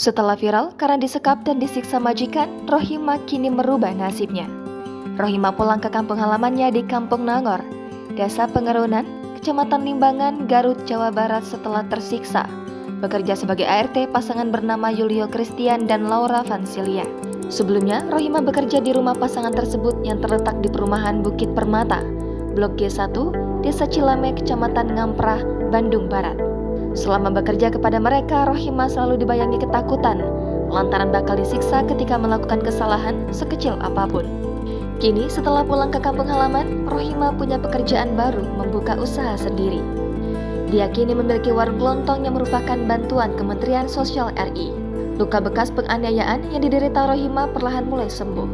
Setelah viral karena disekap dan disiksa majikan, Rohimah kini merubah nasibnya. Rohimah pulang ke kampung halamannya di Kampung Nangor, Desa Pengerunan, Kecamatan Limbangan, Garut, Jawa Barat setelah tersiksa. Bekerja sebagai ART pasangan bernama Yulio Christian dan Laura Vansilia. Sebelumnya, Rohimah bekerja di rumah pasangan tersebut yang terletak di perumahan Bukit Permata, Blok G1, Desa Cilame, Kecamatan Ngamprah, Bandung Barat. Selama bekerja kepada mereka, Rohimah selalu dibayangi ketakutan lantaran bakal disiksa ketika melakukan kesalahan sekecil apapun. Kini setelah pulang ke kampung halaman, Rohimah punya pekerjaan baru, membuka usaha sendiri. Dia kini memiliki warung kelontong yang merupakan bantuan Kementerian Sosial RI. Luka bekas penganiayaan yang diderita Rohimah perlahan mulai sembuh.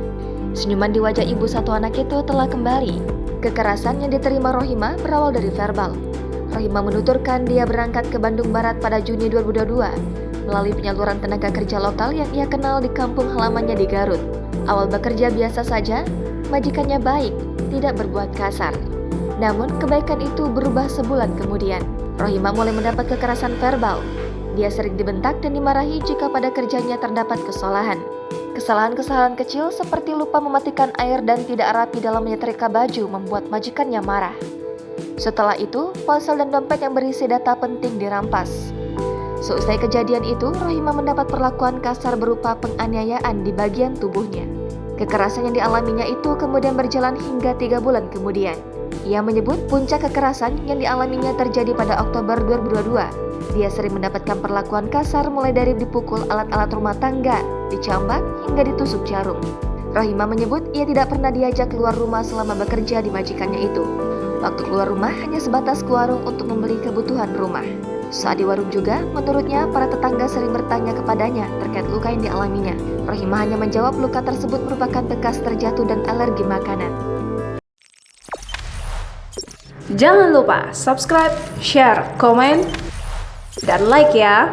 Senyuman di wajah ibu satu anak itu telah kembali. Kekerasan yang diterima Rohimah berawal dari verbal. Rohimah menuturkan dia berangkat ke Bandung Barat pada Juni 2022 melalui penyaluran tenaga kerja lokal yang ia kenal di kampung halamannya di Garut. Awal bekerja biasa saja, majikannya baik, tidak berbuat kasar. Namun kebaikan itu berubah sebulan kemudian. Rohimah mulai mendapat kekerasan verbal. Dia sering dibentak dan dimarahi jika pada kerjanya terdapat kesalahan. Kesalahan-kesalahan kecil seperti lupa mematikan air dan tidak rapi dalam menyetrika baju membuat majikannya marah. Setelah itu, ponsel dan dompet yang berisi data penting dirampas. Seusai kejadian itu, Rohimah mendapat perlakuan kasar berupa penganiayaan di bagian tubuhnya. Kekerasan yang dialaminya itu kemudian berjalan hingga 3 bulan kemudian. Ia menyebut puncak kekerasan yang dialaminya terjadi pada Oktober 2022. Dia sering mendapatkan perlakuan kasar mulai dari dipukul alat-alat rumah tangga, dicambak, hingga ditusuk jarum. Rohimah menyebut ia tidak pernah diajak keluar rumah selama bekerja di majikannya itu. Waktu keluar rumah hanya sebatas ke warung untuk membeli kebutuhan rumah. Saat di warung juga, menurutnya para tetangga sering bertanya kepadanya terkait luka yang dialaminya. Rohimah hanya menjawab luka tersebut merupakan bekas terjatuh dan alergi makanan. Jangan lupa subscribe, share, komen, dan like ya!